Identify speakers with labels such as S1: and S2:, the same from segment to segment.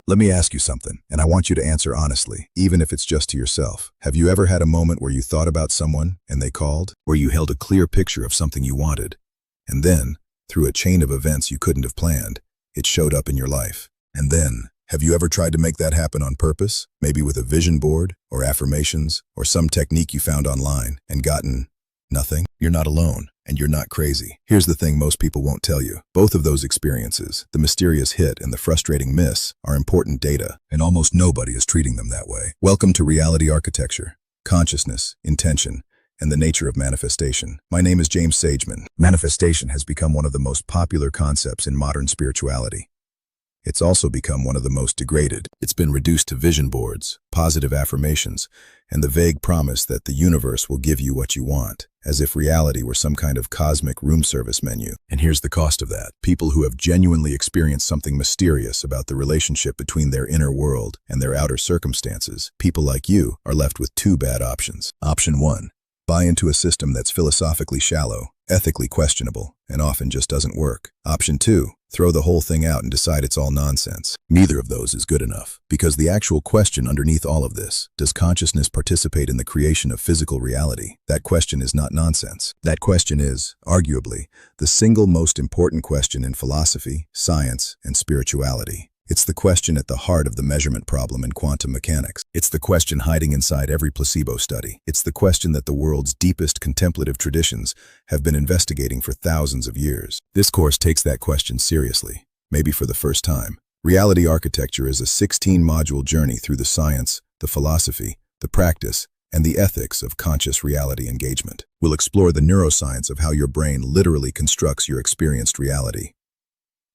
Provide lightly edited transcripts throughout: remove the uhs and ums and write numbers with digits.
S1: Let me ask you something, and I want you to answer honestly, even if it's just to yourself. Have you ever had a moment where you thought about someone and they called? Where you held a clear picture of something you wanted, and then, through a chain of events you couldn't have planned, it showed up in your life? And then, have you ever tried to make that happen on purpose? Maybe with a vision board, or affirmations, or some technique you found online, and gotten nothing? You're not alone, and you're not crazy. Here's the thing most people won't tell you. Both of those experiences, the mysterious hit and the frustrating miss, are important data, and almost nobody is treating them that way. Welcome to Reality Architecture, Consciousness, Intention, and the Nature of Manifestation. My name is James Sageman. Manifestation has become one of the most popular concepts in modern spirituality. It's also become one of the most degraded. It's been reduced to vision boards, positive affirmations, and the vague promise that the universe will give you what you want, as if reality were some kind of cosmic room service menu. And here's the cost of that. People who have genuinely experienced something mysterious about the relationship between their inner world and their outer circumstances, people like you, are left with two bad options. Option 1. Buy into a system that's philosophically shallow, ethically questionable, and often just doesn't work. Option 2. Throw the whole thing out and decide it's all nonsense. Neither of those is good enough, because the actual question underneath all of this, does consciousness participate in the creation of physical reality? That question is not nonsense. That question is, arguably, the single most important question in philosophy, science, and spirituality. It's the question at the heart of the measurement problem in quantum mechanics. It's the question hiding inside every placebo study. It's the question that the world's deepest contemplative traditions have been investigating for thousands of years. This course takes that question seriously, maybe for the first time. Reality Architecture is a 16-module journey through the science, the philosophy, the practice, and the ethics of conscious reality engagement. We'll explore the neuroscience of how your brain literally constructs your experienced reality.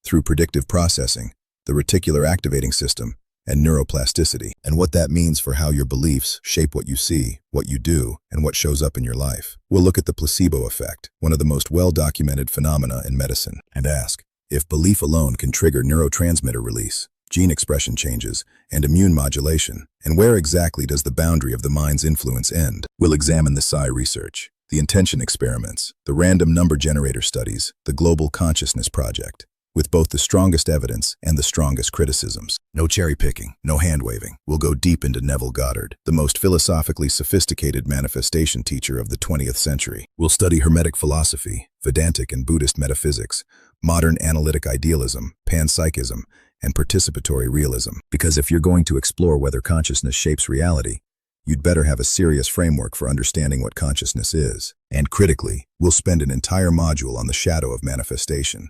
S1: Through predictive processing, the reticular activating system, and neuroplasticity, and what that means for how your beliefs shape what you see, what you do, and what shows up in your life. We'll look at the placebo effect, one of the most well-documented phenomena in medicine, and ask if belief alone can trigger neurotransmitter release, gene expression changes, and immune modulation, and where exactly does the boundary of the mind's influence end? We'll examine the psi research, the intention experiments, the random number generator studies, the global consciousness project, with both the strongest evidence and the strongest criticisms. No cherry-picking, no hand-waving. We'll go deep into Neville Goddard, the most philosophically sophisticated manifestation teacher of the 20th century. We'll study Hermetic philosophy, Vedantic and Buddhist metaphysics, modern analytic idealism, panpsychism, and participatory realism. Because if you're going to explore whether consciousness shapes reality, you'd better have a serious framework for understanding what consciousness is. And critically, we'll spend an entire module on the shadow of manifestation.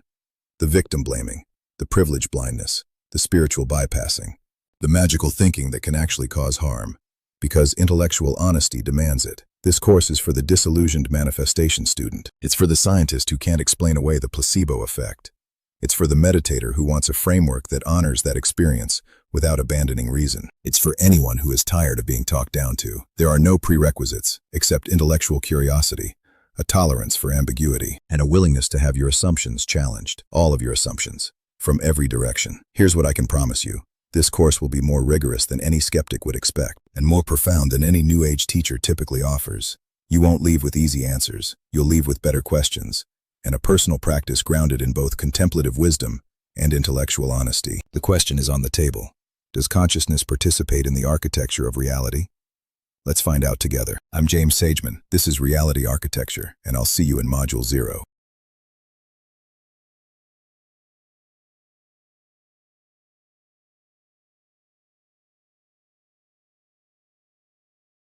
S1: The victim blaming, the privilege blindness, the spiritual bypassing, the magical thinking that can actually cause harm, because intellectual honesty demands it. This course is for the disillusioned manifestation student. It's for the scientist who can't explain away the placebo effect. It's for the meditator who wants a framework that honors that experience without abandoning reason. It's for anyone who is tired of being talked down to. There are no prerequisites except intellectual curiosity, a tolerance for ambiguity, and a willingness to have your assumptions challenged. All of your assumptions, from every direction. Here's what I can promise you. This course will be more rigorous than any skeptic would expect, and more profound than any New Age teacher typically offers. You won't leave with easy answers. You'll leave with better questions, and a personal practice grounded in both contemplative wisdom and intellectual honesty. The question is on the table. Does consciousness participate in the architecture of reality? Let's find out together. I'm James Sageman. This is Reality Architecture, and I'll see you in Module 0.